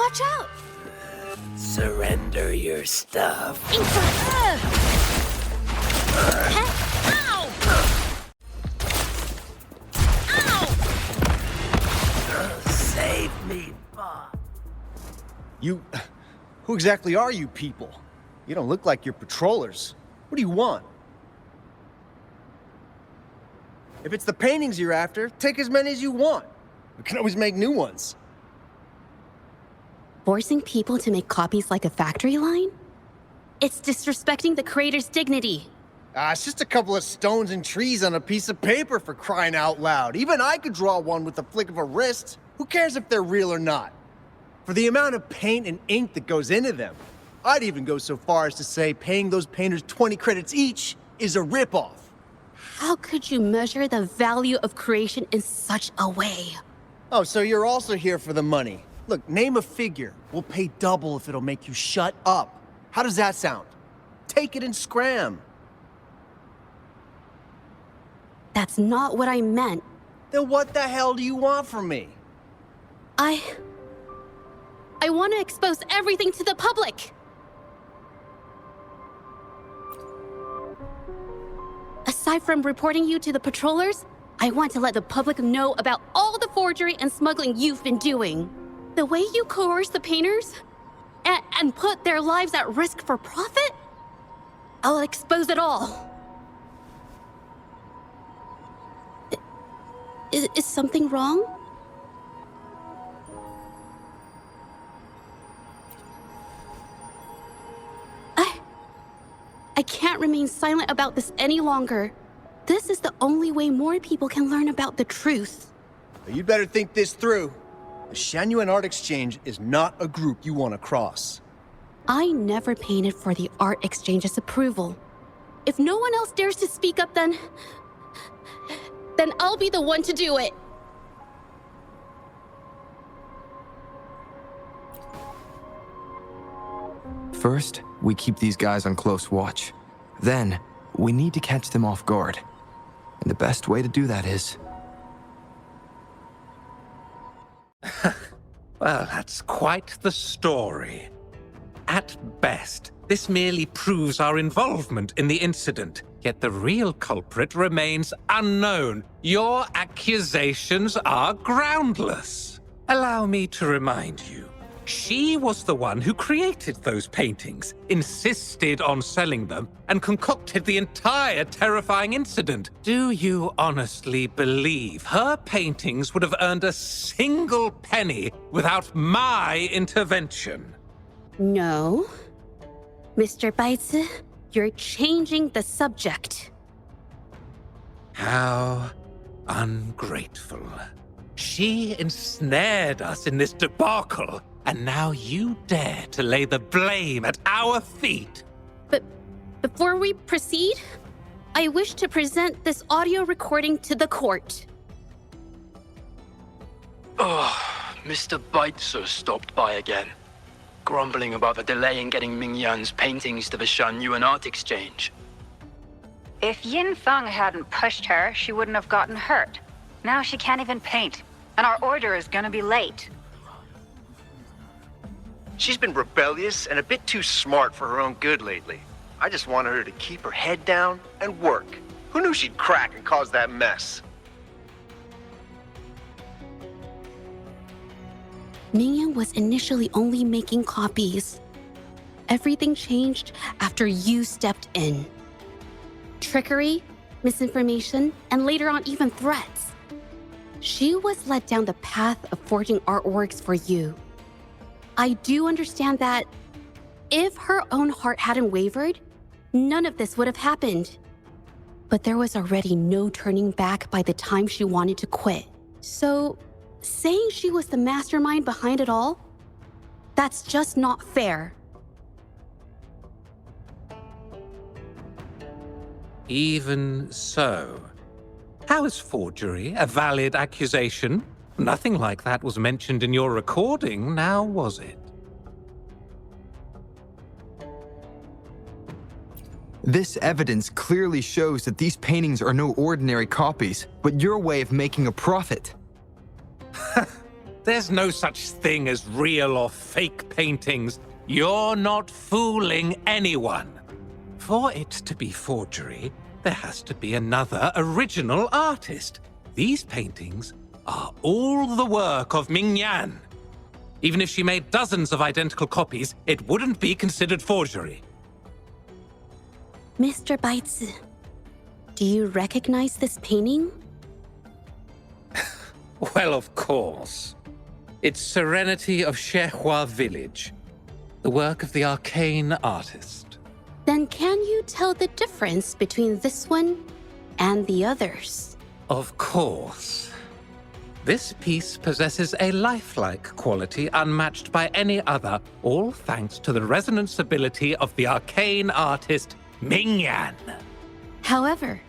Watch out! Surrender your stuff. Ow! Ow! Save me, Bob. Who exactly are you people? You don't look like you're patrollers. What do you want? If it's the paintings you're after, take as many as you want. We can always make new ones. Forcing people to make copies like a factory line? It's disrespecting the creator's dignity. It's just a couple of stones and trees on a piece of paper, for crying out loud. Even I could draw one with the flick of a wrist. Who cares if they're real or not? For the amount of paint and ink that goes into them, I'd even go so far as to say paying those painters 20 credits each is a ripoff. How could you measure the value of creation in such a way? Oh, so you're also here for the money. Look, name a figure. We'll pay double if it'll make you shut up. How does that sound? Take it and scram. That's not what I meant. Then what the hell do you want from me? I want to expose everything to the public. Aside from reporting you to the patrollers, I want to let the public know about all the forgery and smuggling you've been doing. The way you coerce the painters and put their lives at risk for profit? I'll expose it all. Is something wrong? I can't remain silent about this any longer. This is the only way more people can learn about the truth. You'd better think this through. The Shangyuan Art Exchange is not a group you want to cross. I never painted for the Art Exchange's approval. If no one else dares to speak up, then I'll be the one to do it. First, we keep these guys on close watch. Then, we need to catch them off guard. And the best way to do that is... Well, that's quite the story. At best, this merely proves our involvement in the incident, yet the real culprit remains unknown. Your accusations are groundless. Allow me to remind you, she was the one who created those paintings, insisted on selling them, and concocted the entire terrifying incident. Do you honestly believe her paintings would have earned a single penny without my intervention? No. Mr. Baitze, you're changing the subject. How ungrateful. She ensnared us in this debacle, and now you dare to lay the blame at our feet. But before we proceed, I wish to present this audio recording to the court. Mr. Baitze stopped by again, grumbling about the delay in getting Ming Yan's paintings to the Shangyuan Art Exchange. If Yin Feng hadn't pushed her, she wouldn't have gotten hurt. Now she can't even paint, and our order is gonna be late. She's been rebellious and a bit too smart for her own good lately. I just wanted her to keep her head down and work. Who knew she'd crack and cause that mess? Mingyan was initially only making copies. Everything changed after you stepped in. Trickery, misinformation, and later on even threats. She was led down the path of forging artworks for you. I do understand that if her own heart hadn't wavered, none of this would have happened. But there was already no turning back by the time she wanted to quit. So, saying she was the mastermind behind it all, that's just not fair. Even so, how is forgery a valid accusation? Nothing like that was mentioned in your recording, now was it? This evidence clearly shows that these paintings are no ordinary copies, but your way of making a profit. There's no such thing as real or fake paintings. You're not fooling anyone. For it to be forgery, there has to be another original artist. These paintings are all the work of Ming Yan. Even if she made dozens of identical copies, it wouldn't be considered forgery. Mr. Baizi, do you recognize this painting? Well, of course. It's Serenity of Zhezhi Village, the work of the arcane artist. Then can you tell the difference between this one and the others? Of course. This piece possesses a lifelike quality unmatched by any other, all thanks to the resonance ability of the arcane artist Ming Yan. However,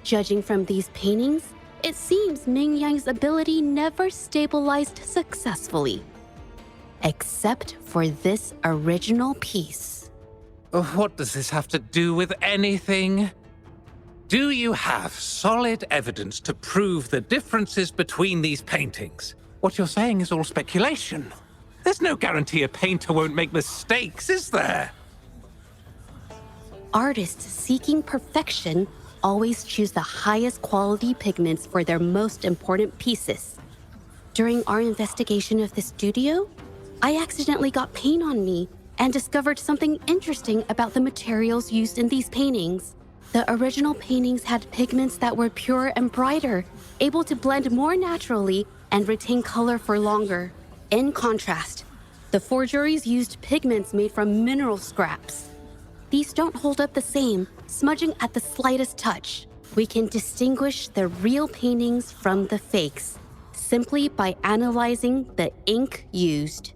judging from these paintings, it seems Ming Yan's ability never stabilized successfully. Except for this original piece. What does this have to do with anything? Do you have solid evidence to prove the differences between these paintings? What you're saying is all speculation. There's no guarantee a painter won't make mistakes, is there? Artists seeking perfection always choose the highest quality pigments for their most important pieces. During our investigation of the studio, I accidentally got paint on me and discovered something interesting about the materials used in these paintings. The original paintings had pigments that were pure and brighter, able to blend more naturally and retain color for longer. In contrast, the forgeries used pigments made from mineral scraps. These don't hold up the same, smudging at the slightest touch. We can distinguish the real paintings from the fakes, simply by analyzing the ink used.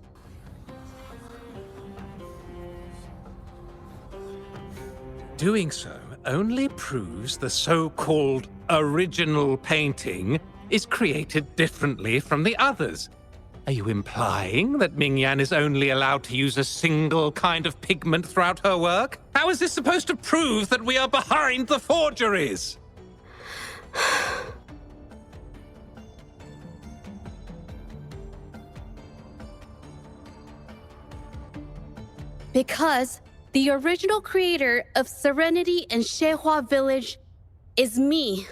Doing so only proves the so-called original painting is created differently from the others. Are you implying that Ming Yan is only allowed to use a single kind of pigment throughout her work? How is this supposed to prove that we are behind the forgeries? Because the original creator of Serenity in Zhezhi Village is me.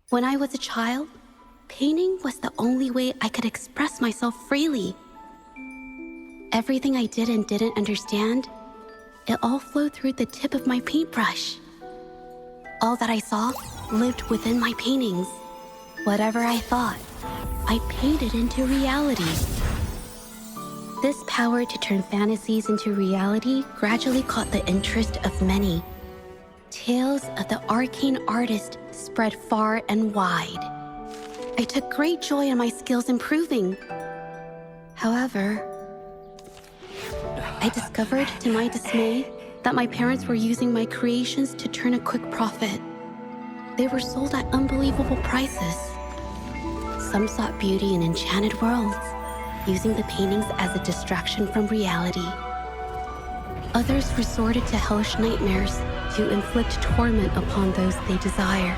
When I was a child, painting was the only way I could express myself freely. Everything I did and didn't understand, it all flowed through the tip of my paintbrush. All that I saw lived within my paintings. Whatever I thought, I painted into reality. This power to turn fantasies into reality gradually caught the interest of many. Tales of the arcane artist spread far and wide. I took great joy in my skills improving. However, I discovered to my dismay that my parents were using my creations to turn a quick profit. They were sold at unbelievable prices. Some sought beauty in enchanted worlds, using the paintings as a distraction from reality. Others resorted to hellish nightmares to inflict torment upon those they desire.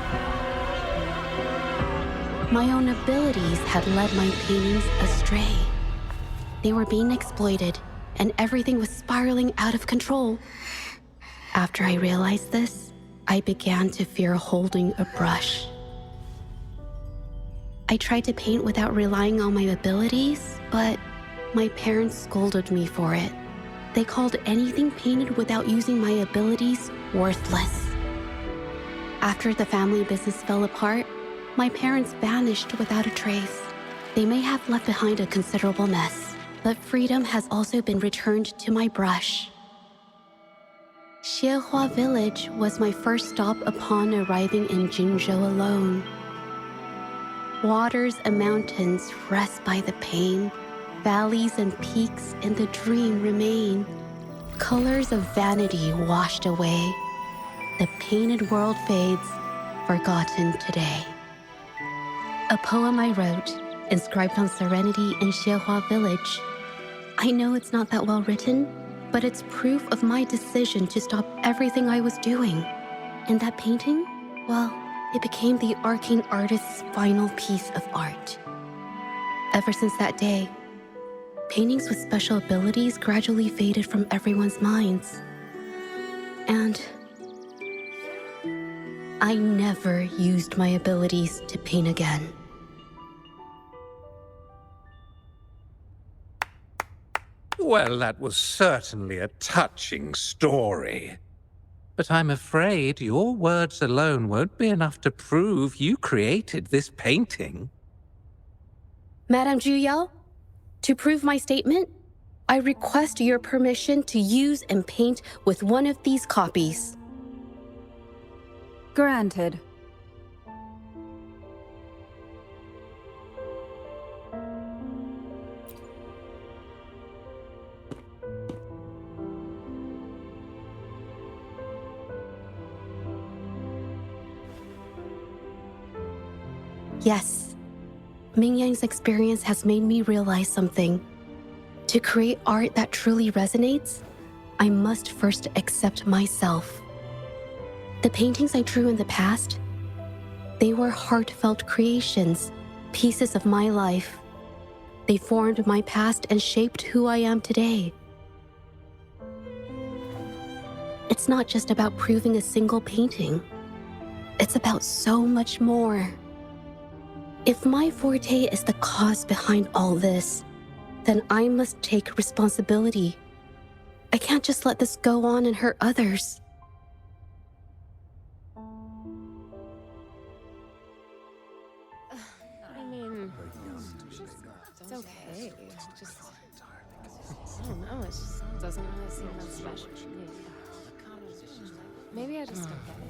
My own abilities had led my paintings astray. They were being exploited, and everything was spiraling out of control. After I realized this, I began to fear holding a brush. I tried to paint without relying on my abilities, but my parents scolded me for it. They called anything painted without using my abilities worthless. After the family business fell apart, my parents vanished without a trace. They may have left behind a considerable mess, but freedom has also been returned to my brush. Zhezhi Village was my first stop upon arriving in Jinzhou alone. Waters and mountains rest by the pain. Valleys and peaks in the dream remain. Colors of vanity washed away. The painted world fades, forgotten today. A poem I wrote, inscribed on Serenity in Zhezhi Village. I know it's not that well written, but it's proof of my decision to stop everything I was doing. And that painting, well, it became the arcane artist's final piece of art. Ever since that day, paintings with special abilities gradually faded from everyone's minds. And I never used my abilities to paint again. Well, that was certainly a touching story. But I'm afraid your words alone won't be enough to prove you created this painting. Madame Juyao, to prove my statement, I request your permission to use and paint with one of these copies. Granted. Yes, Mingyang's experience has made me realize something. To create art that truly resonates, I must first accept myself. The paintings I drew in the past, they were heartfelt creations, pieces of my life. They formed my past and shaped who I am today. It's not just about proving a single painting. It's about so much more. If my forte is the cause behind all this, then I must take responsibility. I can't just let this go on and hurt others. I mean, it's okay. It's just, I don't know, it just doesn't really seem that special to me. Maybe I just don't get it.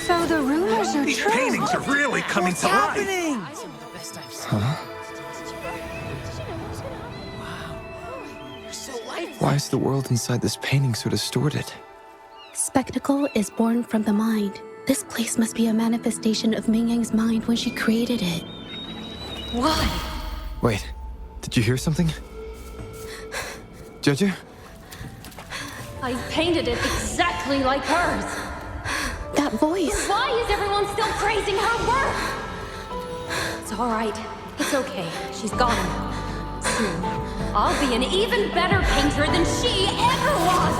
So the rumors are These true. paintings are really coming to life. Why is the world inside this painting so distorted? Spectacle is born from the mind. This place must be a manifestation of Mingyang's mind when she created it. Why? Wait, did you hear something? Zhezhi? I painted it exactly like hers. That voice. Why is everyone still praising her work? It's all right. It's okay. She's gone now. Soon, I'll be an even better painter than she ever was.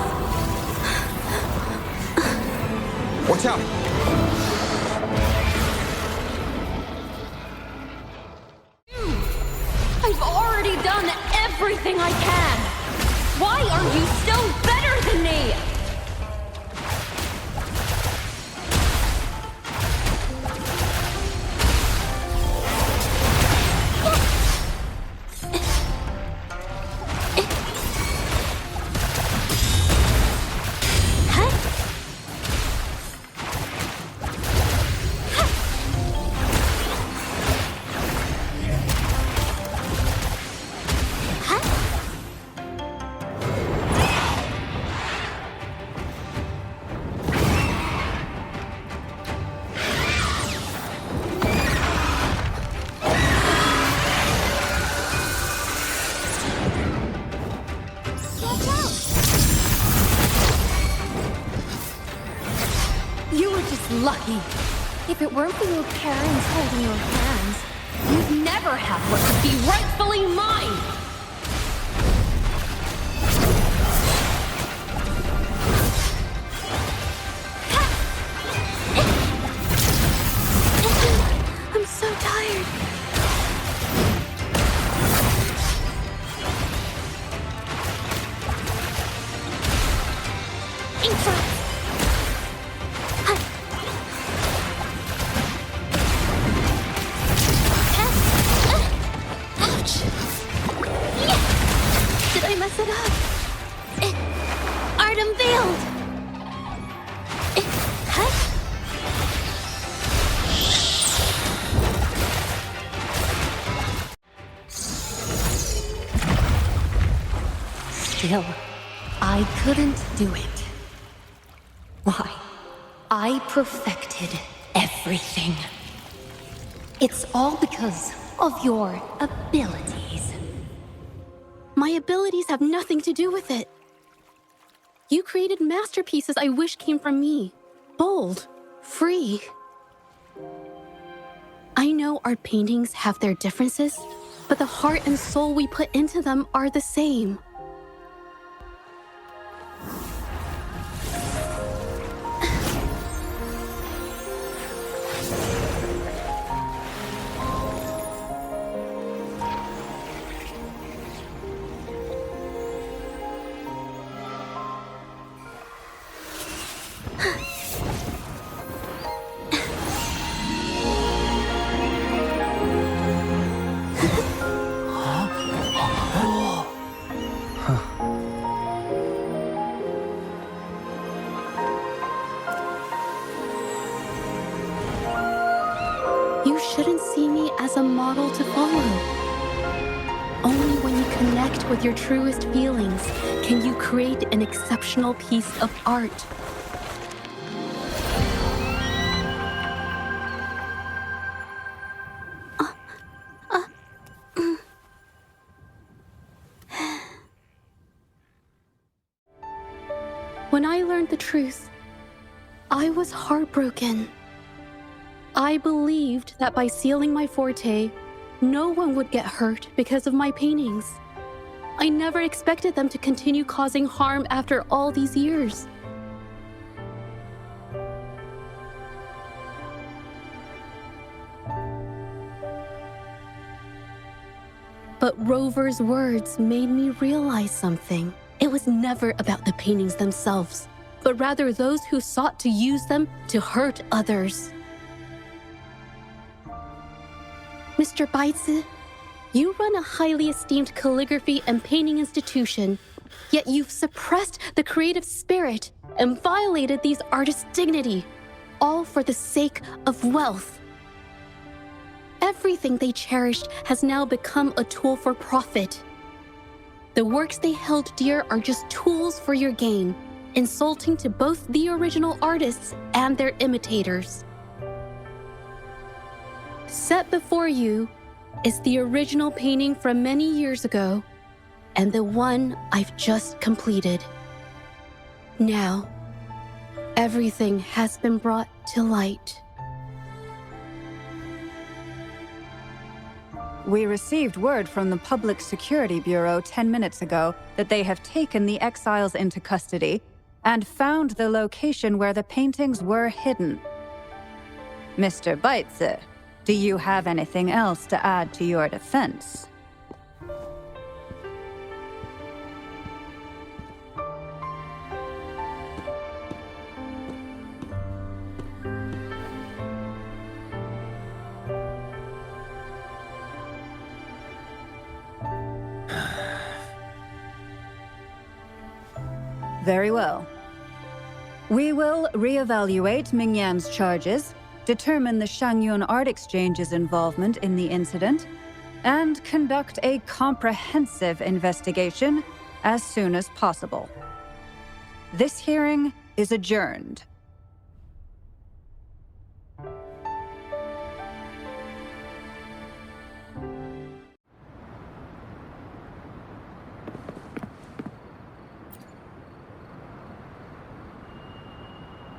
Watch out! I've already done everything I can. Why are you still better than me? Lucky. If it weren't for your parents holding your hands, you'd never have what would be rightfully mine! I'm so tired. Mess it up. Art unveiled. still, I couldn't do it. Why? I perfected everything. It's all because of your abilities. My abilities have nothing to do with it. You created masterpieces I wish came from me. Bold, free. I know our paintings have their differences, but the heart and soul we put into them are the same. You shouldn't see me as a model to follow. Only when you connect with your truest feelings can you create an exceptional piece of art. When I learned the truth, I was heartbroken. I believed that by sealing my forte, no one would get hurt because of my paintings. I never expected them to continue causing harm after all these years. But Rover's words made me realize something. It was never about the paintings themselves, but rather those who sought to use them to hurt others. Mr. Baitsu, you run a highly esteemed calligraphy and painting institution, yet you've suppressed the creative spirit and violated these artists' dignity, all for the sake of wealth. Everything they cherished has now become a tool for profit. The works they held dear are just tools for your gain, insulting to both the original artists and their imitators. Set before you is the original painting from many years ago, and the one I've just completed. Now, everything has been brought to light. We received word from the Public Security Bureau 10 minutes ago that they have taken the exiles into custody and found the location where the paintings were hidden. Mr. Baitsu, do you have anything else to add to your defense? Very well. We will reevaluate Mingyan's charges, determine the Shangyun Art Exchange's involvement in the incident, and conduct a comprehensive investigation as soon as possible. This hearing is adjourned.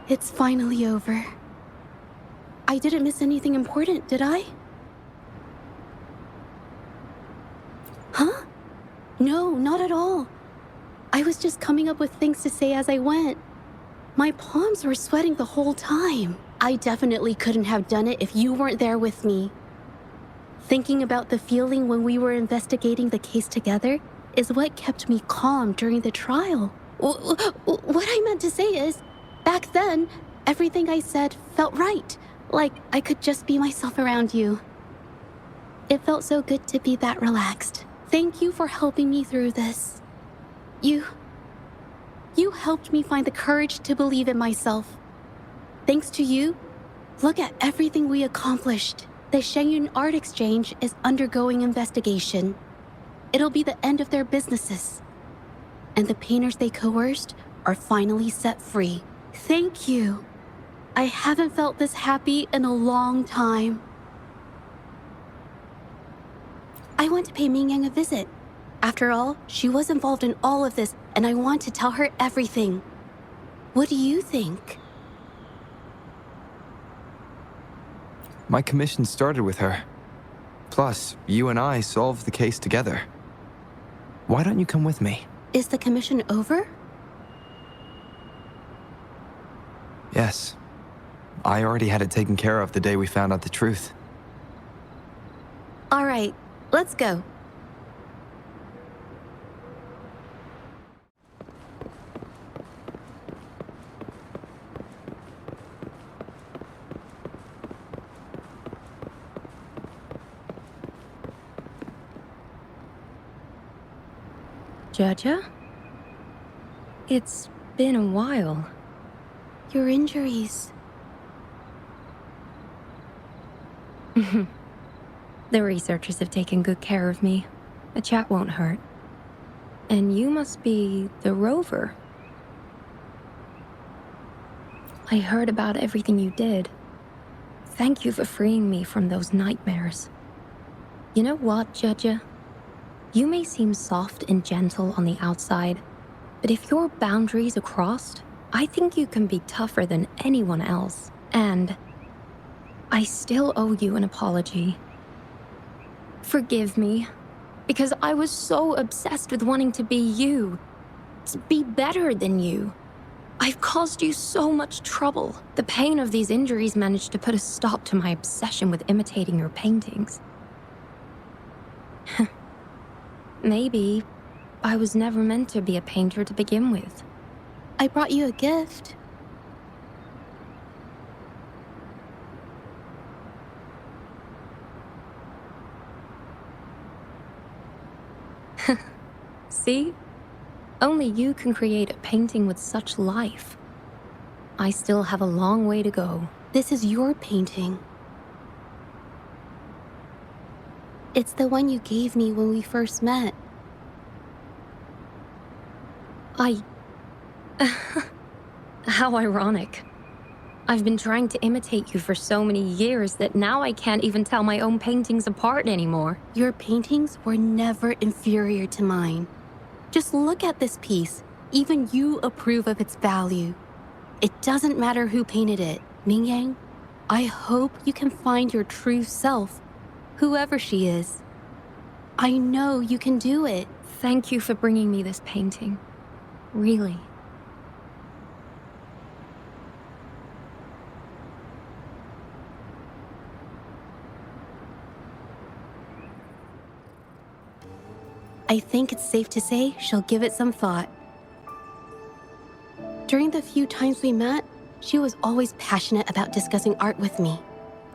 It's finally over. I didn't miss anything important, did I? Huh? No, not at all. I was just coming up with things to say as I went. My palms were sweating the whole time. I definitely couldn't have done it if you weren't there with me. Thinking about the feeling when we were investigating the case together is what kept me calm during the trial. What I meant to say is, back then, everything I said felt right. Like I could just be myself around you. It felt so good to be that relaxed. Thank you for helping me through this. You helped me find the courage to believe in myself. Thanks to you, look at everything we accomplished. The Shangyun Art Exchange is undergoing investigation. It'll be the end of their businesses. and the painters they coerced are finally set free. Thank you. I haven't felt this happy in a long time. I want to pay Mingyang a visit. After all, she was involved in all of this, and I want to tell her everything. What do you think? My commission started with her. Plus, you and I solved the case together. Why don't you come with me? Is the commission over? Yes. I already had it taken care of the day we found out the truth. All right, let's go. Zhezhi? It's been a while. Your injuries. The researchers have taken good care of me. A chat won't hurt. And you must be the Rover. I heard about everything you did. Thank you for freeing me from those nightmares. You know what, Zhezhi? You may seem soft and gentle on the outside, but if your boundaries are crossed, I think you can be tougher than anyone else. And I still owe you an apology. Forgive me, because I was so obsessed with wanting to be you, to be better than you. I've caused you so much trouble. The pain of these injuries managed to put a stop to my obsession with imitating your paintings. Maybe I was never meant to be a painter to begin with. I brought you a gift. See? Only you can create a painting with such life. I still have a long way to go. This is your painting. It's the one you gave me when we first met. How ironic. I've been trying to imitate you for so many years that now I can't even tell my own paintings apart anymore. Your paintings were never inferior to mine. Just look at this piece. Even you approve of its value. It doesn't matter who painted it. Mingyang, I hope you can find your true self, whoever she is. I know you can do it. Thank you for bringing me this painting. Really. I think it's safe to say she'll give it some thought. During the few times we met, she was always passionate about discussing art with me.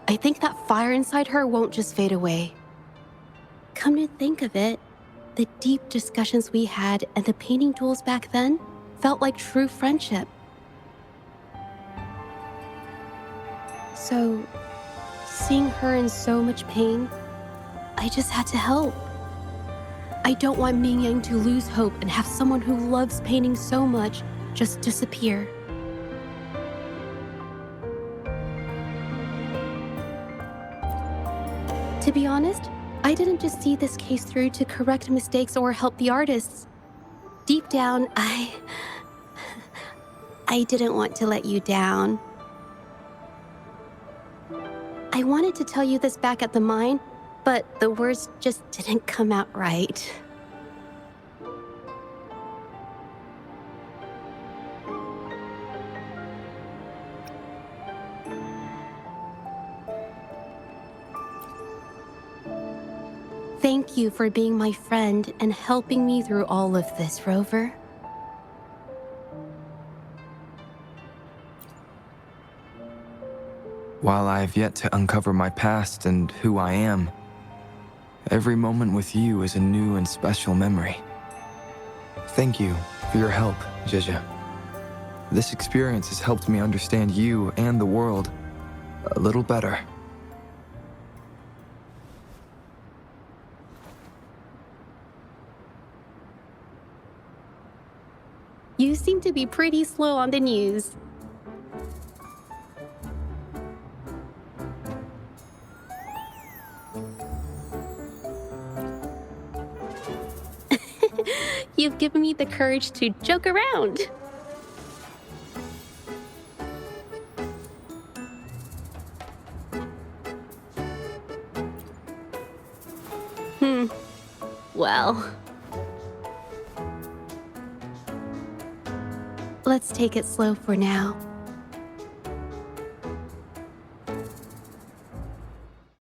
I think that fire inside her won't just fade away. Come to think of it, the deep discussions we had and the painting duels back then felt like true friendship. So, seeing her in so much pain, I just had to help. I don't want Mingyang to lose hope and have someone who loves painting so much just disappear. To be honest, I didn't just see this case through to correct mistakes or help the artists. Deep down, I didn't want to let you down. I wanted to tell you this back at the mine, but the words just didn't come out right. Thank you for being my friend and helping me through all of this, Rover. While I have yet to uncover my past and who I am, every moment with you is a new and special memory. Thank you for your help, Zhezhi. This experience has helped me understand you and the world a little better. You seem to be pretty slow on the news. You've given me the courage to joke around. Well, let's take it slow for now.